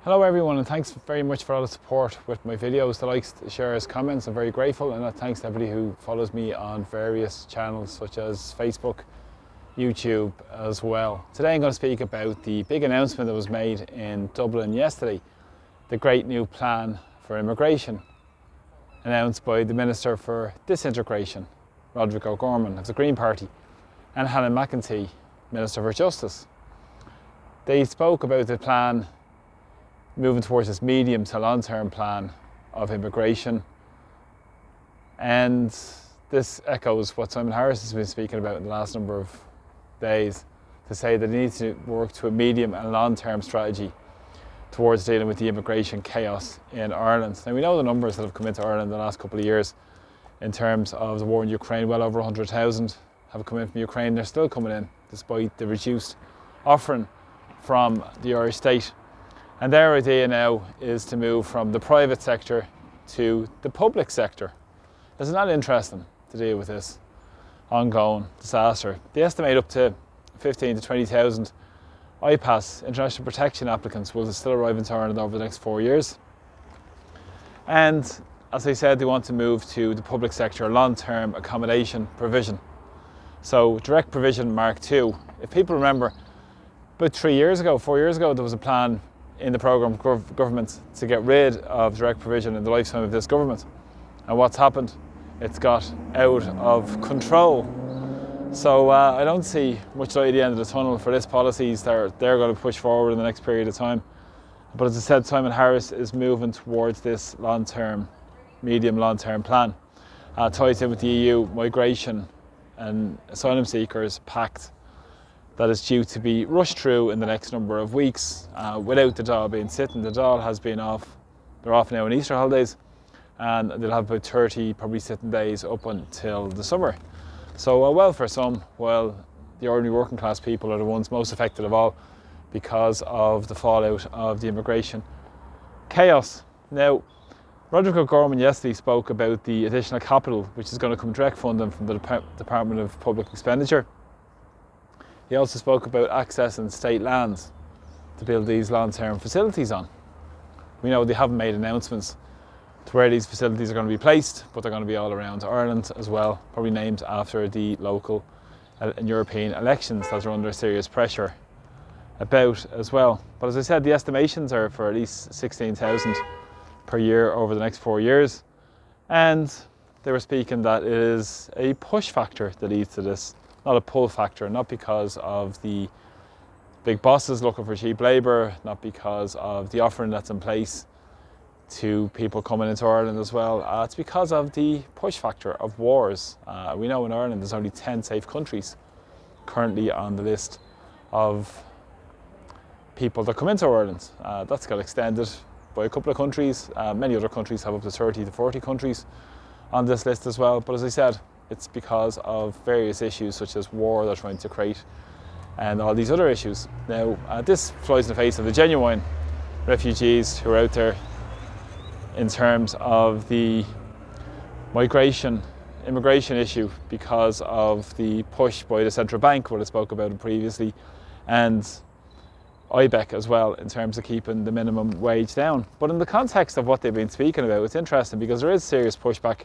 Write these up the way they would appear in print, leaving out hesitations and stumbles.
Hello everyone, and thanks very much for all the support with my videos, the likes, the shares, comments. I'm very grateful, and thanks to everybody who follows me on various channels such as Facebook, YouTube as well. Today I'm going to speak about the big announcement that was made in Dublin yesterday, the great new plan for immigration announced by the Minister for Disintegration, Roderic O'Gorman of the Green Party, and Helen McEntee, Minister for Justice. They spoke about the plan moving towards this medium to long-term plan of immigration, and this echoes what Simon Harris has been speaking about in the last number of days, to say that he needs to work to a medium and long-term strategy towards dealing with the immigration chaos in Ireland. Now, we know the numbers that have come into Ireland in the last couple of years in terms of the war in Ukraine. Well over 100,000 have come in from Ukraine. They're still coming in despite the reduced offering from the Irish state. And their idea now is to move from the private sector to the public sector. Isn't that interesting to deal with this ongoing disaster? They estimate up to 15 to 20,000 IPAS, international protection applicants, will still arrive into Ireland over the next 4 years. And as I said, they want to move to the public sector, long-term accommodation provision. So direct provision Mark II. If people remember, about 4 years ago, there was a plan in the programme government to get rid of direct provision in the lifetime of this government. And what's happened? It's got out of control. So I don't see much light at the end of the tunnel for this policies they're going to push forward in the next period of time. But as I said, Simon Harris is moving towards this medium long-term plan. Ties in with the EU migration and asylum seekers pact that is due to be rushed through in the next number of weeks without the Dáil being sitting. The Dáil has been off. They're off now on Easter holidays, and they'll have about 30 probably sitting days up until the summer. So well for some, well, the ordinary working class people are the ones most affected of all because of the fallout of the immigration chaos. Now, Roderic O'Gorman yesterday spoke about the additional capital which is going to come direct funding from the Department of Public Expenditure. He also spoke about accessing state lands to build these long-term facilities on. We know they haven't made announcements to where these facilities are going to be placed, but they're going to be all around Ireland as well, probably named after the local and European elections that are under serious pressure about as well. But as I said, the estimations are for at least 16,000 per year over the next 4 years. And they were speaking that it is a push factor that leads to this, not a pull factor, not because of the big bosses looking for cheap labour, not because of the offering that's in place to people coming into Ireland as well. It's because of the push factor of wars. We know in Ireland there's only 10 safe countries currently on the list of people that come into Ireland. That's got extended by a couple of countries. Many other countries have up to 30 to 40 countries on this list as well. But as I said, it's because of various issues such as war they're trying to create and all these other issues. Now, this flies in the face of the genuine refugees who are out there in terms of the immigration issue because of the push by the central bank, what I spoke about it previously, and IBEC as well in terms of keeping the minimum wage down. But in the context of what they've been speaking about, it's interesting because there is serious pushback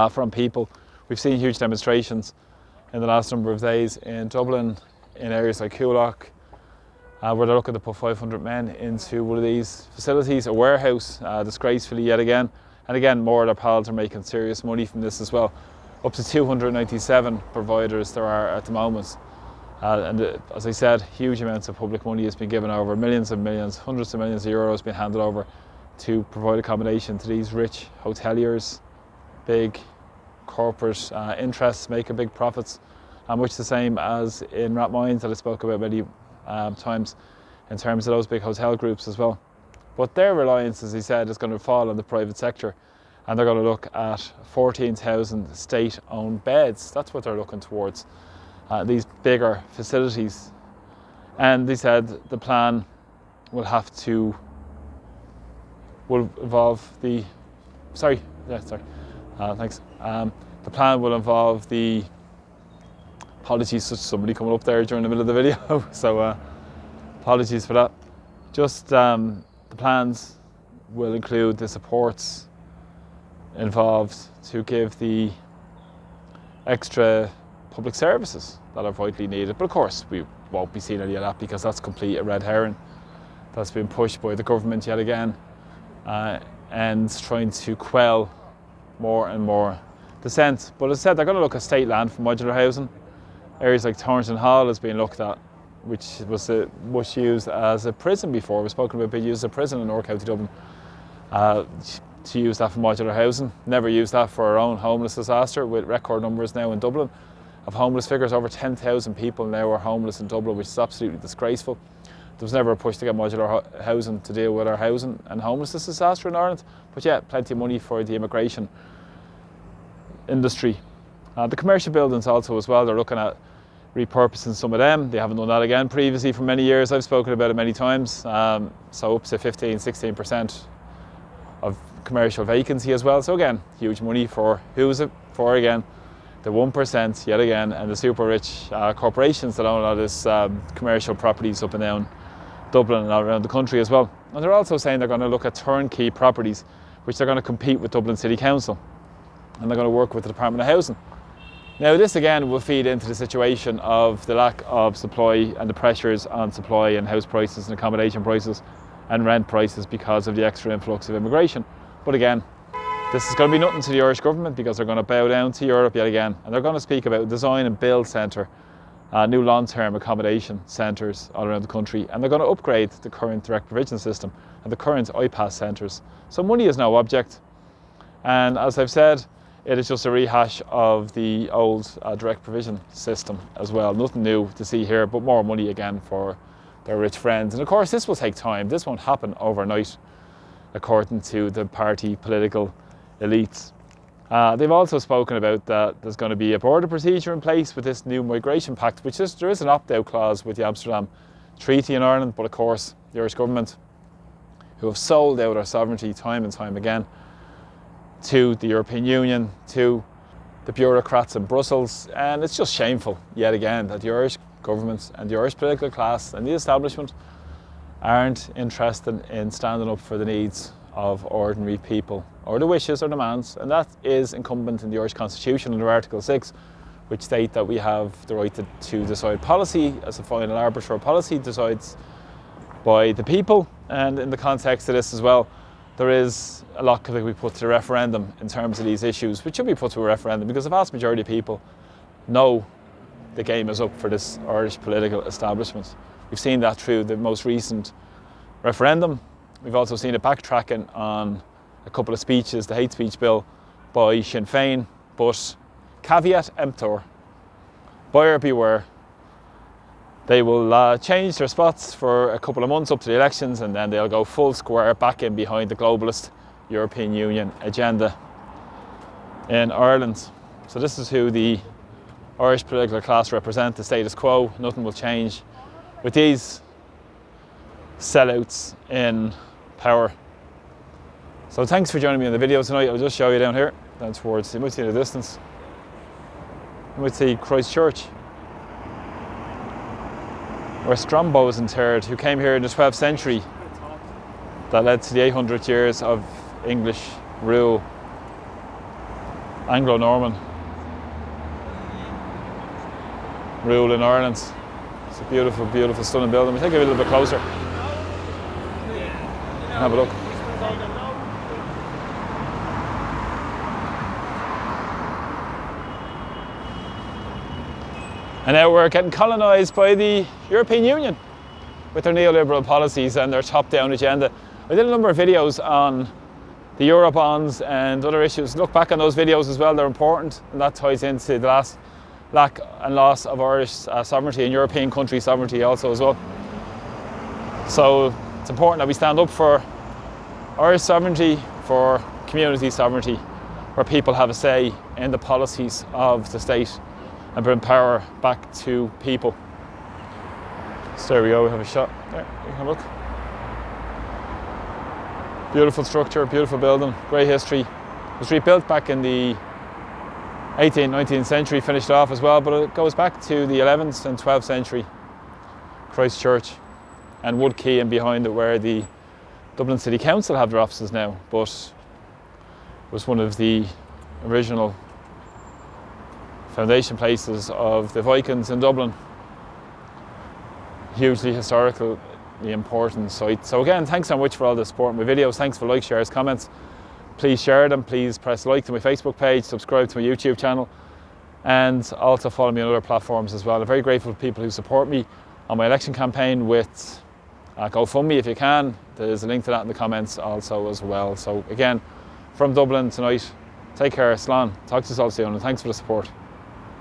from people. We've seen huge demonstrations in the last number of days in Dublin, in areas like Coolock, where they're looking to put 500 men into one of these facilities, a warehouse, disgracefully yet again. And again, more of their pals are making serious money from this as well. Up to 297 providers there are at the moment. As I said, huge amounts of public money has been given over, millions and millions, hundreds of millions of euros been handed over to provide accommodation to these rich hoteliers, big corporate interests making big profits, much the same as in Rathmines that I spoke about many times in terms of those big hotel groups as well. But their reliance, as he said, is going to fall on the private sector, and they're going to look at 14,000 state-owned beds. That's what they're looking towards, these bigger facilities. And they said the plan will involve the the plan will involve the apologies to somebody coming up there during the middle of the video, so apologies for that. Just the plans will include the supports involved to give the extra public services that are vitally needed. But of course we won't be seeing any of that because that's complete a red herring that's been pushed by the government yet again, and trying to quell more and more dissent. But as I said, they're going to look at state land for modular housing. Areas like Thornton Hall is being looked at, which was much used as a prison before. We've spoken about being used as a prison in North County Dublin. To use that for modular housing. Never used that for our own homeless disaster, with record numbers now in Dublin of homeless figures. Over 10,000 people now are homeless in Dublin, which is absolutely disgraceful. There was never a push to get modular housing to deal with our housing and homelessness disaster in Ireland, but yeah, plenty of money for the immigration industry. The commercial buildings also as well, they're looking at repurposing some of them. They haven't done that again previously for many years. I've spoken about it many times. So up to 15-16% of commercial vacancy as well. So again, huge money for who's it for again? The 1% yet again, and the super rich corporations that own all this commercial properties up and down Dublin and all around the country as well. And they're also saying they're going to look at turnkey properties, which they're going to compete with Dublin City Council, and they're going to work with the Department of Housing. Now this again will feed into the situation of the lack of supply and the pressures on supply and house prices and accommodation prices and rent prices because of the extra influx of immigration. But again, this is going to be nothing to the Irish government because they're going to bow down to Europe yet again, and they're going to speak about design and build centre, new long-term accommodation centres all around the country, and they're going to upgrade the current direct provision system and the current IPAS centres. So money is no object, and as I've said, it is just a rehash of the old direct provision system as well. Nothing new to see here, but more money again for their rich friends. And of course this will take time. This won't happen overnight, according to the party political elites. They've also spoken about that there's going to be a border procedure in place with this new migration pact, which is, there is an opt-out clause with the Amsterdam Treaty in Ireland, but of course the Irish government, who have sold out our sovereignty time and time again to the European Union, to the bureaucrats in Brussels, and it's just shameful yet again that the Irish government and the Irish political class and the establishment aren't interested in standing up for the needs of ordinary people, or the wishes or demands, and that is incumbent in the Irish Constitution under Article 6, which state that we have the right to decide policy as a final arbiter. Policy decides by the people, and in the context of this as well, there is a lot that we put to the referendum in terms of these issues, which should be put to a referendum because the vast majority of people know the game is up for this Irish political establishment. We've seen that through the most recent referendum. We've also seen it backtracking on a couple of speeches, the hate speech bill by Sinn Féin, but caveat emptor, buyer beware. They will change their spots for a couple of months up to the elections, and then they'll go full square back in behind the globalist European Union agenda in Ireland. So this is who the Irish political class represent, the status quo. Nothing will change with these sellouts in power. So thanks for joining me in the video tonight. I'll just show you down here, down towards, you might see in the distance, you might see Christ Church, where Strombo was interred, who came here in the 12th century. That led to the 800 years of English rule, Anglo-Norman rule in Ireland. It's a beautiful, beautiful, stunning building. We'll take it a little bit closer. Have a look. And now we're getting colonised by the European Union with their neoliberal policies and their top-down agenda. I did a number of videos on the Eurobonds and other issues. Look back on those videos as well, they're important, and that ties into the last lack and loss of Irish sovereignty and European country sovereignty also as well. So it's important that we stand up for Irish sovereignty, for community sovereignty, where people have a say in the policies of the state and bring power back to people. So there we go, we have a shot there, you can have a look. Beautiful structure, beautiful building, great history. It was rebuilt back in the 18th, 19th century, finished off as well, but it goes back to the 11th and 12th century Christ Church. and Wood Quay and behind it, where the Dublin City Council have their offices now, but was one of the original foundation places of the Vikings in Dublin. Hugely historically important site. So again, thanks so much for all the support in my videos. Thanks for likes, shares, comments. Please share them. Please press like to my Facebook page, subscribe to my YouTube channel, and also follow me on other platforms as well. I'm very grateful for people who support me on my election campaign with GoFundMe if you can. There's a link to that in the comments also as well. So again, from Dublin tonight, take care, Slán. Talk to you all soon, and thanks for the support.